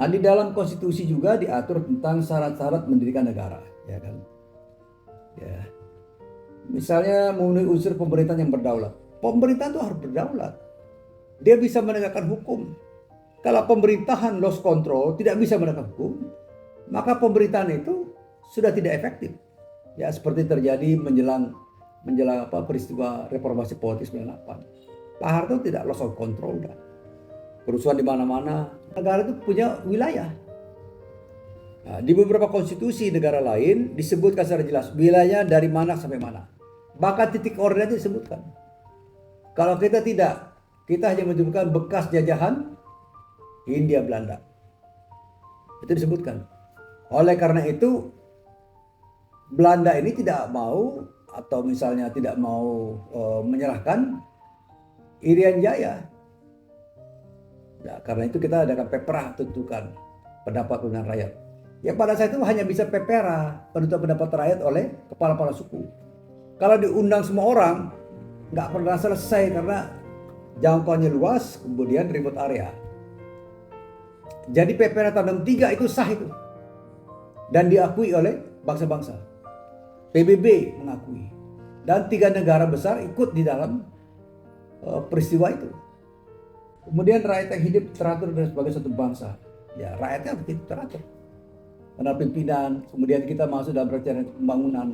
Nah, di dalam konstitusi juga diatur tentang syarat-syarat mendirikan negara, ya kan? Ya. Misalnya memenuhi unsur pemerintahan yang berdaulat. Pemerintahan itu harus berdaulat. Dia bisa menegakkan hukum. Kalau pemerintahan lost control, tidak bisa menegakkan hukum, maka pemerintahan itu sudah tidak efektif. Ya, seperti terjadi menjelang peristiwa reformasi politik 98. Pak Harto tidak lost control, kan? Kerusuhan di mana-mana. Negara itu punya wilayah. Nah, di beberapa konstitusi negara lain disebutkan secara jelas wilayah dari mana sampai mana. Bahkan titik koordinatnya disebutkan. Kalau kita tidak, kita hanya menyebutkan bekas jajahan Hindia Belanda. Itu disebutkan. Oleh karena itu, Belanda ini tidak mau atau misalnya tidak mau menyerahkan Irian Jaya. Ya, karena itu kita adakan peperah tentukan pendapat dengan rakyat. Ya pada saat itu hanya bisa peperah penentuan pendapat rakyat oleh kepala-kepala suku. Kalau diundang semua orang nggak pernah selesai karena jangkauannya luas, kemudian ribut area. Jadi peperah tahun 63 itu sah itu dan diakui oleh bangsa-bangsa. PBB mengakui dan 3 negara besar ikut di dalam peristiwa itu. Kemudian rakyat yang hidup teratur sebagai satu bangsa. Ya rakyatnya begitu teratur. Karena pimpinan, kemudian kita masuk dalam perencanaan pembangunan.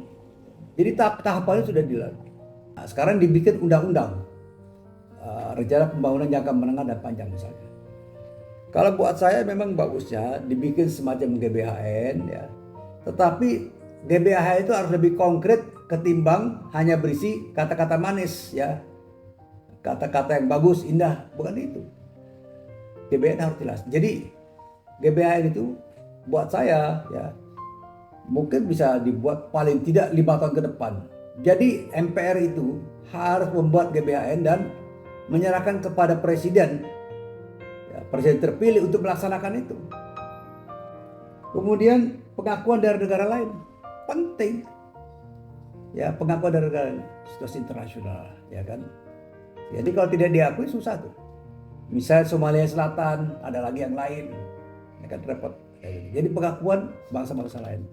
Jadi tahapannya sudah dilalui. Nah, sekarang dibikin undang-undang. Rencana pembangunan jangka menengah dan panjang misalnya. Kalau buat saya memang bagusnya dibikin semacam GBHN ya. Tetapi GBHN itu harus lebih konkret ketimbang hanya berisi kata-kata manis ya. Kata-kata yang bagus, indah, bukan itu. GBHN harus jelas. Jadi GBHN itu buat saya ya mungkin bisa dibuat paling tidak 5 tahun ke depan. Jadi MPR itu harus membuat GBHN dan menyerahkan kepada presiden, ya, presiden terpilih untuk melaksanakan itu. Kemudian pengakuan dari negara lain penting, ya pengakuan dari negara lain, situasi internasional, ya kan. Jadi kalau tidak diakui susah tuh. Misal Somalia Selatan, ada lagi yang lain, ya kan repot. Jadi pengakuan bangsa-bangsa lain.